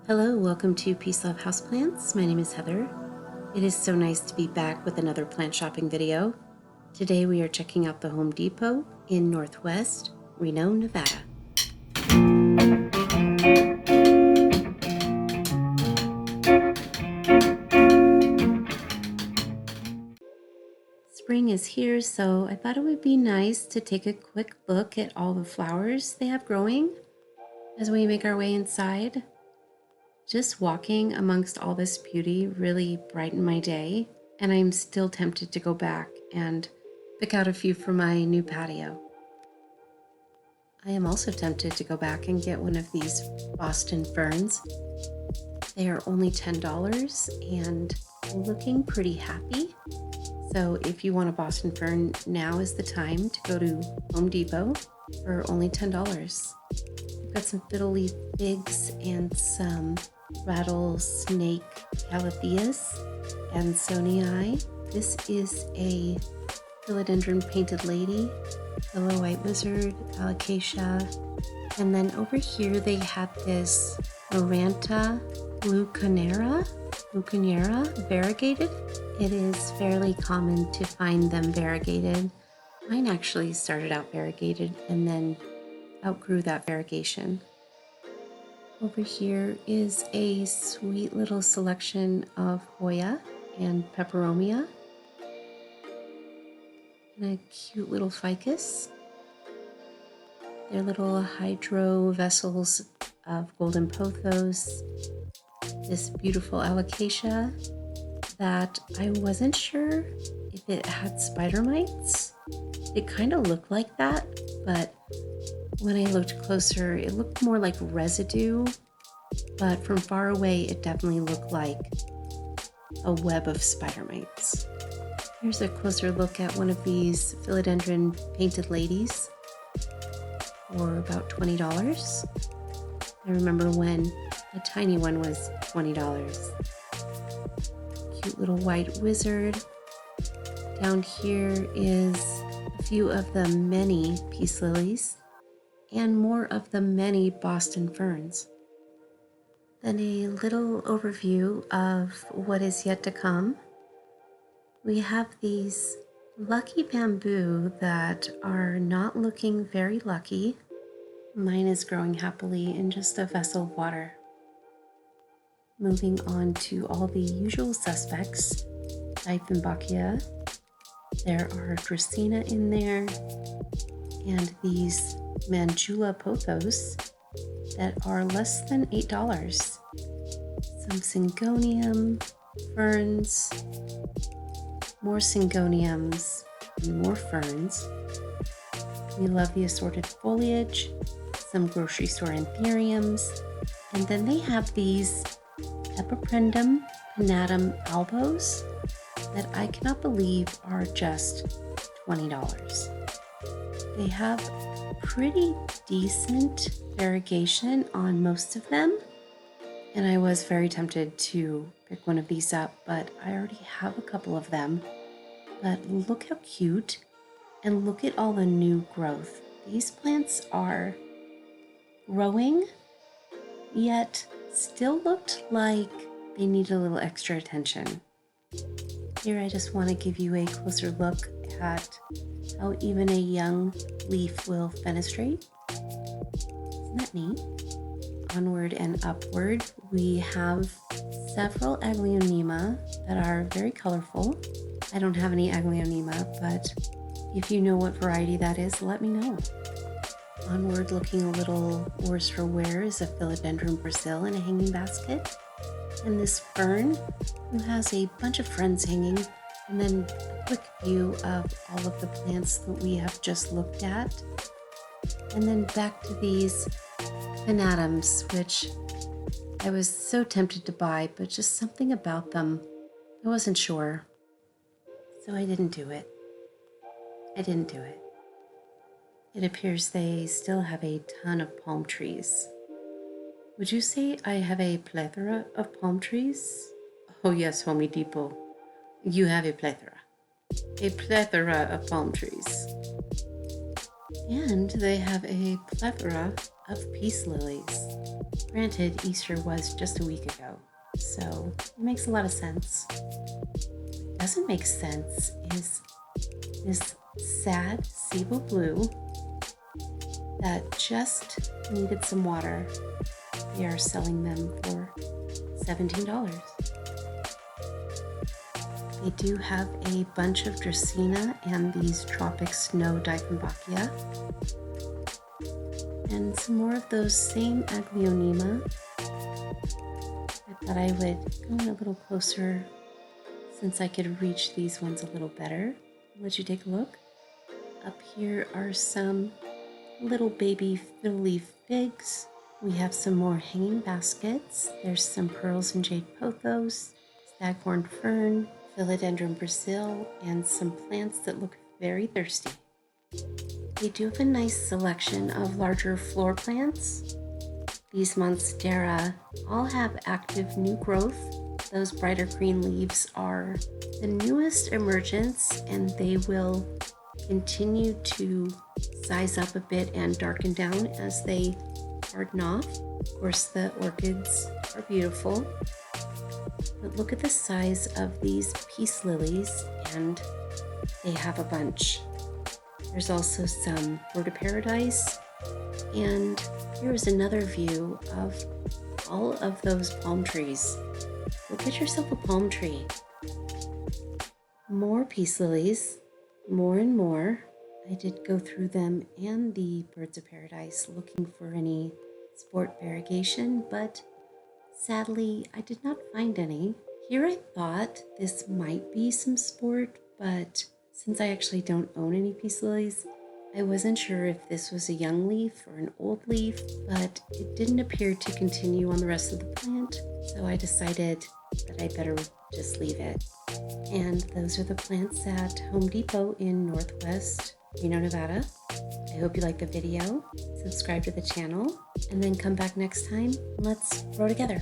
Hello, welcome to Peace Love Houseplants. My name is Heather. It is so nice to be back with another plant shopping video. Today we are checking out the Home Depot in Northwest Reno, Nevada. Spring is here, so I thought it would be nice to take a quick look at all the flowers they have growing as we make our way inside. Just walking amongst all this beauty really brightened my day, and I'm still tempted to go back and pick out a few for my new patio. I am also tempted to go back and get one of these Boston ferns. They are only $10 and looking pretty happy. So if you want a Boston fern, now is the time to go to Home Depot for only $10. We've got some fiddle leaf figs and some rattlesnake calatheas and Ansonii. This is a philodendron painted lady, yellow white wizard, alocasia, and then over here they have this Maranta lucanera variegated. It is fairly common to find them variegated. Mine actually started out variegated and then outgrew that variegation. Over here is a sweet little selection of Hoya and Peperomia. And a cute little ficus. They're little hydro vessels of golden pothos. This beautiful alocasia that I wasn't sure if it had spider mites. It kind of looked like that, but when I looked closer, it looked more like residue, but from far away, it definitely looked like a web of spider mites. Here's a closer look at one of these philodendron painted ladies for about $20. I remember when a tiny one was $20. Cute little white wizard. Down here is a few of the many peace lilies and more of the many Boston ferns. Then a little overview of what is yet to come. We have these lucky bamboo that are not looking very lucky. Mine is growing happily in just a vessel of water. Moving on to all the usual suspects. Dieffenbachia. There are Dracaena in there, and these Mandula pothos that are less than $8. Some Syngonium, ferns, more Syngoniums, and more ferns. We love the assorted foliage, some grocery store anthuriums, and then they have these Epipremnum Pinnatum Albos that I cannot believe are just $20. They have pretty decent variegation on most of them, and I was very tempted to pick one of these up, but I already have a couple of them. But look how cute, and look at all the new growth. These plants are growing, yet still looked like they need a little extra attention. Here I just want to give you a closer look at how even a young leaf will fenestrate. Isn't that neat? Onward and upward, we have several Aglaonema that are very colorful. I don't have any Aglaonema, but if you know what variety that is, let me know. Onward, looking a little worse for wear, is a Philodendron Brazil in a hanging basket. And this fern, who has a bunch of friends hanging, and then a quick view of all of the plants that we have just looked at. And then back to these Pinnatums, which I was so tempted to buy, but just something about them, I wasn't sure. So I didn't do it. It appears they still have a ton of palm trees. Would you say I have a plethora of palm trees? Oh yes, Home Depot. You have a plethora. A plethora of palm trees. And they have a plethora of peace lilies. Granted, Easter was just a week ago, so it makes a lot of sense. What doesn't make sense is this sad Cebu blue that just needed some water. They are selling them for $17. They do have a bunch of Dracaena and these tropic snow Dieffenbachia. And some more of those same Aglaonema. I thought I would go in a little closer since I could reach these ones a little better. I'll let you take a look. Up here are some little baby fiddle leaf figs. We have some more hanging baskets. There's some pearls and jade pothos, staghorn fern, philodendron Brazil, and some plants that look very thirsty. They do have a nice selection of larger floor plants. These Monstera all have active new growth. Those brighter green leaves are the newest emergence, and they will continue to size up a bit and darken down as they harden off. Of course, the orchids are beautiful. But look at the size of these peace lilies, and they have a bunch. There's also some bird of paradise, and here is another view of all of those palm trees. Go get yourself a palm tree. More peace lilies, more and more. I did go through them and the birds of paradise looking for any sport variegation, but sadly I did not find any. Here I thought this might be some sport, but since I actually don't own any peace lilies, I wasn't sure if this was a young leaf or an old leaf, but it didn't appear to continue on the rest of the plant, so I decided that I better just leave it. And those are the plants at Home Depot in Northwest Reno, Nevada. I hope you liked the video, subscribe to the channel, and then come back next time and let's grow together.